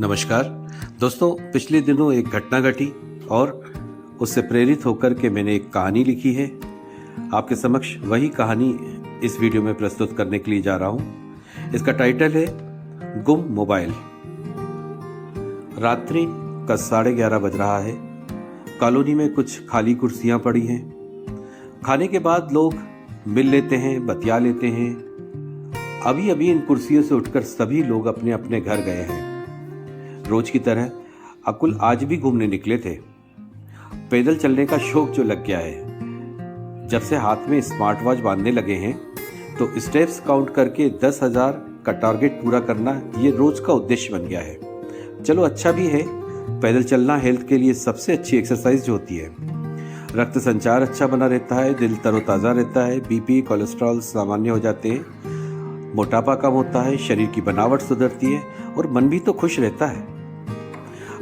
नमस्कार दोस्तों, पिछले दिनों एक घटना घटी और उससे प्रेरित होकर के मैंने एक कहानी लिखी है। आपके समक्ष वही कहानी इस वीडियो में प्रस्तुत करने के लिए जा रहा हूं। इसका टाइटल है गुम मोबाइल। रात्रि का 11:30 बज रहा है। कॉलोनी में कुछ खाली कुर्सियां पड़ी हैं। खाने के बाद लोग मिल लेते हैं, बतिया लेते हैं। अभी अभी इन कुर्सियों से उठकर सभी लोग अपने अपने घर गए हैं। रोज की तरह अकुल आज भी घूमने निकले थे। पैदल चलने का शौक जो लग गया है, जब से हाथ में स्मार्ट वॉच बांधने लगे हैं तो स्टेप्स काउंट करके 10,000 का टारगेट पूरा करना ये रोज का उद्देश्य बन गया है। चलो अच्छा भी है, पैदल चलना हेल्थ के लिए सबसे अच्छी एक्सरसाइज होती है। रक्त संचार अच्छा बना रहता है, दिल तरोताज़ा रहता है, बीपी कोलेस्ट्रॉल सामान्य हो जाते हैं, मोटापा कम होता है, शरीर की बनावट सुधरती है और मन भी तो खुश रहता है।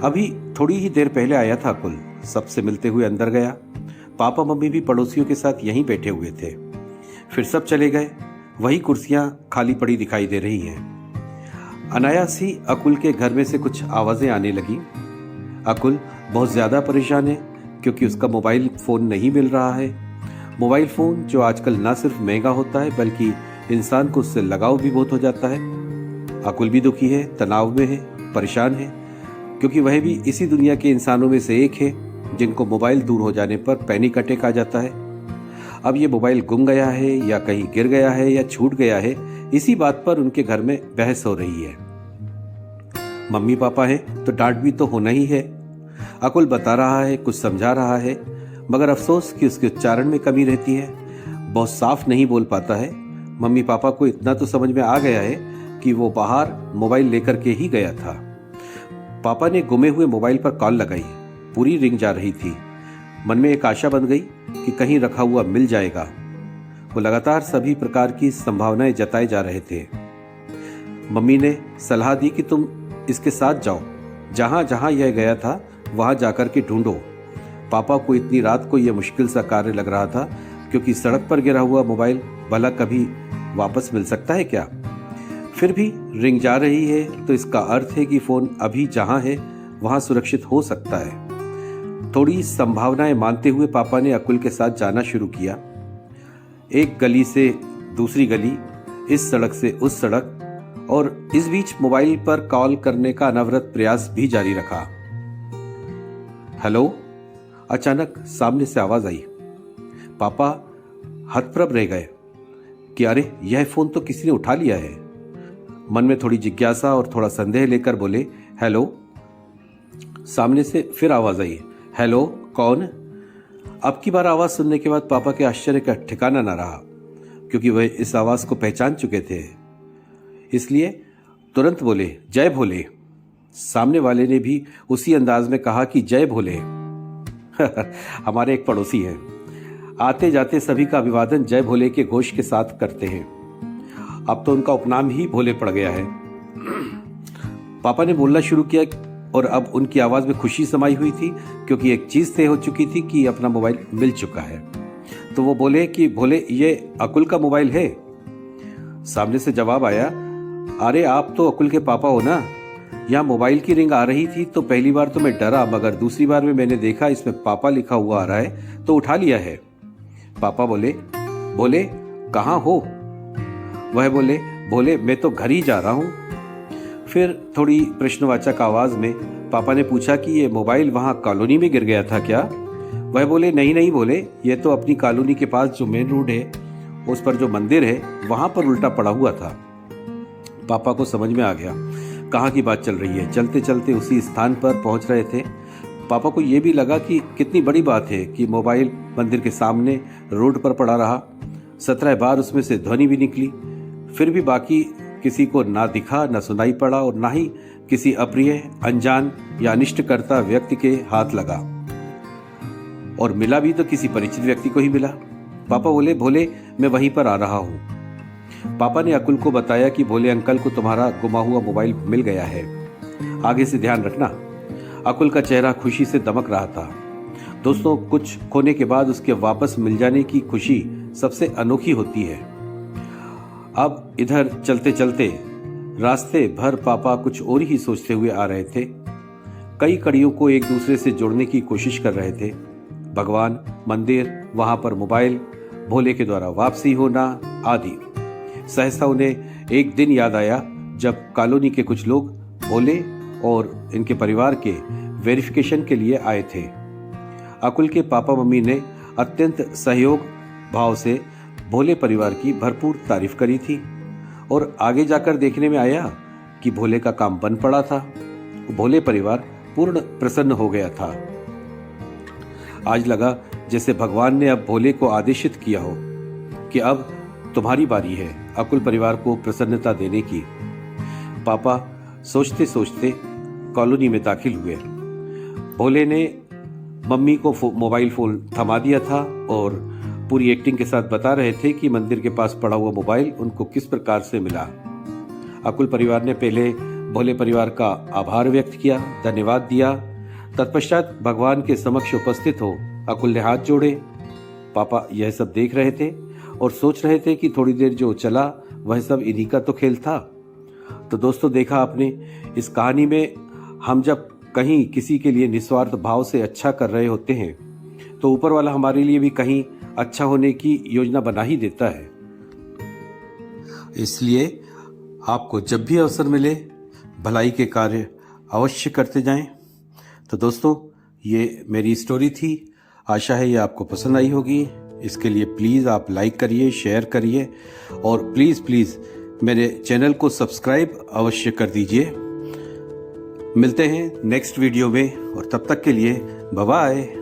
अभी थोड़ी ही देर पहले आया था अकुल, सबसे मिलते हुए अंदर गया। पापा मम्मी भी पड़ोसियों के साथ यहीं बैठे हुए थे। फिर सब चले गए। वही कुर्सियां खाली पड़ी दिखाई दे रही हैं। अनायास ही अकुल के घर में से कुछ आवाजें आने लगी। अकुल बहुत ज्यादा परेशान है क्योंकि उसका मोबाइल फोन नहीं मिल रहा है। मोबाइल फोन जो आजकल ना सिर्फ महंगा होता है बल्कि इंसान को उससे लगाव भी बहुत हो जाता है। अकुल भी दुखी है, तनाव में है, परेशान है क्योंकि वह भी इसी दुनिया के इंसानों में से एक है जिनको मोबाइल दूर हो जाने पर पैनिक अटैक आ जाता है। अब ये मोबाइल गुम गया है या कहीं गिर गया है या छूट गया है, इसी बात पर उनके घर में बहस हो रही है। मम्मी पापा हैं तो डांट भी तो होना ही है। अकुल बता रहा है, कुछ समझा रहा है, मगर अफसोस कि उसके उच्चारण में कमी रहती है। बहुत साफ नहीं बोल पाता है। मम्मी पापा को इतना तो समझ में आ गया है कि वो बाहर मोबाइल लेकर के ही गया था। पापा ने गुमे हुए मोबाइल पर कॉल लगाई। पूरी रिंग जा रही थी। मन में एक आशा बन गई कि कहीं रखा हुआ मिल जाएगा। वो लगातार सभी प्रकार की संभावनाएं जताए जा रहे थे। मम्मी ने सलाह दी कि तुम इसके साथ जाओ, जहां जहां यह गया था वहां जाकर के ढूंढो। पापा को इतनी रात को यह मुश्किल सा कार्य लग रहा था क्योंकि सड़क पर गिरा हुआ मोबाइल भला कभी वापस मिल सकता है क्या? फिर भी रिंग जा रही है तो इसका अर्थ है कि फोन अभी जहां है वहां सुरक्षित हो सकता है। थोड़ी संभावनाएं मानते हुए पापा ने अकुल के साथ जाना शुरू किया। एक गली से दूसरी गली, इस सड़क से उस सड़क, और इस बीच मोबाइल पर कॉल करने का अनवरत प्रयास भी जारी रखा। हेलो। अचानक सामने से आवाज आई। पापा हतप्रभ रह गए कि अरे, यह फोन तो किसी ने उठा लिया है। मन में थोड़ी जिज्ञासा और थोड़ा संदेह लेकर बोले, हेलो। सामने से फिर आवाज आई, हेलो, कौन? अब की बार आवाज सुनने के बाद पापा के आश्चर्य का ठिकाना न रहा क्योंकि वह इस आवाज को पहचान चुके थे। इसलिए तुरंत बोले, जय भोले। सामने वाले ने भी उसी अंदाज में कहा कि जय भोले। हमारे एक पड़ोसी हैं, आते जाते सभी का अभिवादन जय भोले के घोष के साथ करते हैं। अब तो उनका उपनाम ही भोले पड़ गया है। पापा ने बोलना शुरू किया और अब उनकी आवाज में खुशी समाई हुई थी क्योंकि एक चीज तय हो चुकी थी कि अपना मोबाइल मिल चुका है। तो वो बोले कि भोले, ये अकुल का मोबाइल है? सामने से जवाब आया, अरे आप तो अकुल के पापा हो ना। यहाँ मोबाइल की रिंग आ रही थी तो पहली बार तो मैं डरा, मगर दूसरी बार में मैंने देखा इसमें पापा लिखा हुआ आ रहा है तो उठा लिया है। पापा बोले, बोले कहाँ हो? वह बोले, भोले मैं तो घर ही जा रहा हूँ। फिर थोड़ी प्रश्नवाचक आवाज में पापा ने पूछा कि ये मोबाइल वहाँ कॉलोनी में गिर गया था क्या? वह बोले, नहीं नहीं बोले, ये तो अपनी कॉलोनी के पास जो मेन रोड है उस पर जो मंदिर है वहां पर उल्टा पड़ा हुआ था। पापा को समझ में आ गया कहाँ की बात चल रही है। चलते चलते उसी स्थान पर पहुंच रहे थे। पापा को यह भी लगा कि कितनी बड़ी बात है कि मोबाइल मंदिर के सामने रोड पर पड़ा रहा। 17 बार उसमें से ध्वनि भी निकली, फिर भी बाकी किसी को ना दिखा, ना सुनाई पड़ा और ना ही किसी अप्रिय, अनजान या अनिष्टकर्ता व्यक्ति के हाथ लगा। और मिला भी तो किसी परिचित व्यक्ति को ही मिला। पापा बोले, भोले मैं वहीं पर आ रहा हूँ। पापा ने अकुल को बताया कि भोले अंकल को तुम्हारा गुमा हुआ मोबाइल मिल गया है, आगे से ध्यान रखना। अकुल का चेहरा खुशी से दमक रहा था। दोस्तों, कुछ खोने के बाद उसके वापस मिल जाने की खुशी सबसे अनोखी होती है। अब इधर चलते चलते रास्ते भर पापा कुछ और ही सोचते हुए आ रहे थे। कई कड़ियों को एक दूसरे से जोड़ने की कोशिश कर रहे थे। भगवान, मंदिर, वहां पर मोबाइल, भोले के द्वारा वापसी होना आदि। सहसा उन्हें एक दिन याद आया जब कॉलोनी के कुछ लोग भोले और इनके परिवार के वेरिफिकेशन के लिए आए थे। अकुल के पापा मम्मी ने अत्यंत सहयोग भाव से भोले परिवार की भरपूर तारीफ करी थी और आगे जाकर देखने में आया कि भोले का काम बन पड़ा था। भोले परिवार पूर्ण प्रसन्न हो गया था। आज लगा जैसे भगवान ने अब भोले को आदेशित किया हो कि अब तुम्हारी बारी है अकुल परिवार को प्रसन्नता देने की। पापा सोचते सोचते कॉलोनी में दाखिल हुए। भोले ने मम्मी को मोबाइल फोन थमा दिया था और पूरी एक्टिंग के साथ बता रहे थे कि मंदिर के पास पड़ा हुआ मोबाइल उनको किस प्रकार से मिला। अकुल परिवार ने पहले भोले परिवार का आभार व्यक्त किया, धन्यवाद दिया। तत्पश्चात भगवान के समक्ष उपस्थित हो अकुल ने हाथ जोड़े। पापा यह सब देख रहे थे और सोच रहे थे कि थोड़ी देर जो चला वह सब इन्हीं का तो खेल था। तो दोस्तों, देखा आपने, इस कहानी में हम जब कहीं किसी के लिए निस्वार्थ भाव से अच्छा कर रहे होते हैं तो ऊपर वाला हमारे लिए भी कहीं अच्छा होने की योजना बना ही देता है। इसलिए आपको जब भी अवसर मिले भलाई के कार्य अवश्य करते जाएं। तो दोस्तों, ये मेरी स्टोरी थी। आशा है ये आपको पसंद आई होगी। इसके लिए प्लीज़ आप लाइक करिए, शेयर करिए और प्लीज़ मेरे चैनल को सब्सक्राइब अवश्य कर दीजिए। मिलते हैं नेक्स्ट वीडियो में और तब तक के लिए बाय बाय।